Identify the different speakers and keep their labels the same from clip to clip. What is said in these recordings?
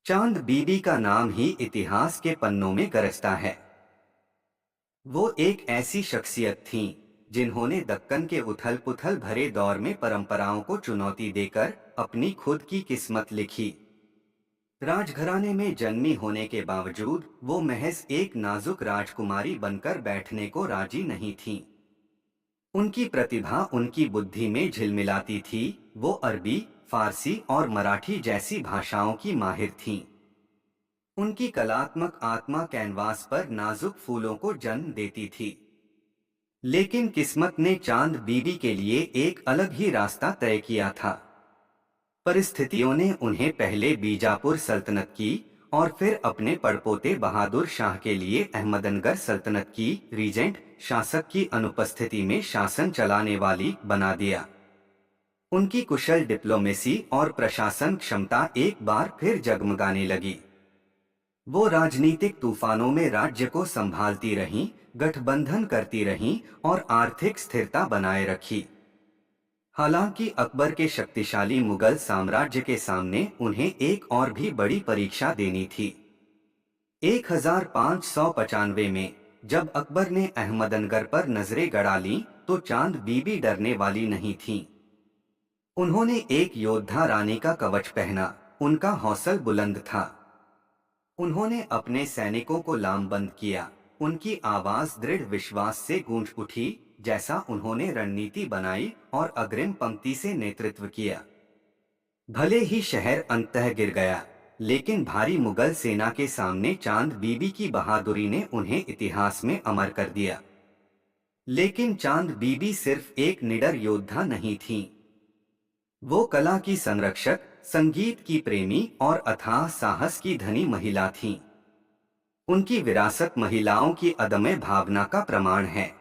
Speaker 1: चांद बीबी का नाम ही इतिहास के पन्नों में गरजता है। वो एक ऐसी शख्सियत थीं जिन्होंने दक्कन के उथल पुथल भरे दौर में परंपराओं को चुनौती देकर अपनी खुद की किस्मत लिखी। राजघराने में जन्मी होने के बावजूद वो महज एक नाजुक राजकुमारी बनकर बैठने को राजी नहीं थीं। उनकी प्रतिभा उनकी बुद्धि में झिलमिलाती थी। वो अरबी, फारसी और मराठी जैसी भाषाओं की माहिर थीं। उनकी कलात्मक आत्मा कैनवास पर नाजुक फूलों को जन्म देती थी। लेकिन किस्मत ने चांद बीबी के लिए एक अलग ही रास्ता तय किया था। परिस्थितियों ने उन्हें पहले बीजापुर सल्तनत की और फिर अपने पड़पोते बहादुर शाह के लिए अहमदनगर सल्तनत की रीजेंट शासक की अनुपस्थिति में शासन चलाने वाली बना दिया। उनकी कुशल डिप्लोमेसी और प्रशासन क्षमता एक बार फिर जगमगाने लगी। वो राजनीतिक तूफानों में राज्य को संभालती रहीं, गठबंधन करती रहीं और आर्थिक स्थिरता बनाए रखी। हालांकि अकबर के शक्तिशाली मुगल साम्राज्य के सामने उन्हें एक और भी बड़ी परीक्षा देनी थी। 1595 में जब अकबर ने अहमदनगर पर नजरें गड़ा लीं, तो चांद बीबी डरने वाली नहीं थीं। उन्होंने एक योद्धा रानी का कवच पहना। उनका हौसल बुलंद था। उन्होंने अपने सैनिकों को लामबंद किया। उनकी आवाज दृढ़ विश्वास से गूंज उठी, जैसा उन्होंने रणनीति बनाई और अग्रिम पंक्ति से नेतृत्व किया। भले ही शहर अंततः गिर गया, लेकिन भारी मुगल सेना के सामने चांद बीबी की बहादुरी ने उन्हें इतिहास में अमर कर दिया। लेकिन चांद बीबी सिर्फ एक निडर योद्धा नहीं थीं। वो कला की संरक्षक, संगीत की प्रेमी और अथाह साहस की धनी महिला थीं। उनकी विरासत महिलाओं की अदम्य भावना का प्रमाण है।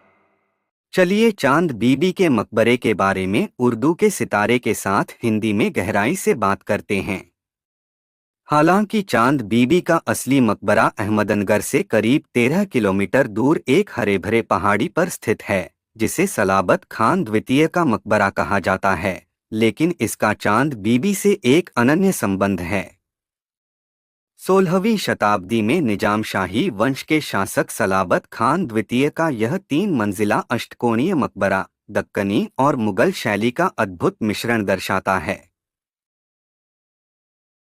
Speaker 1: चलिए चांद बीबी के मकबरे के बारे में उर्दू के सितारे के साथ हिंदी में गहराई से बात करते हैं। हालांकि चांद बीबी का असली मकबरा अहमदनगर से करीब 13 किलोमीटर दूर एक हरे भरे पहाड़ी पर स्थित है, जिसे सलाबत खान द्वितीय का मकबरा कहा जाता है। लेकिन इसका चांद बीबी से एक अनन्य संबंध है। 16वीं शताब्दी में निजामशाही वंश के शासक सलाबत खान द्वितीय का यह 3 मंजिला अष्टकोणीय मकबरा दक्कनी और मुगल शैली का अद्भुत मिश्रण दर्शाता है।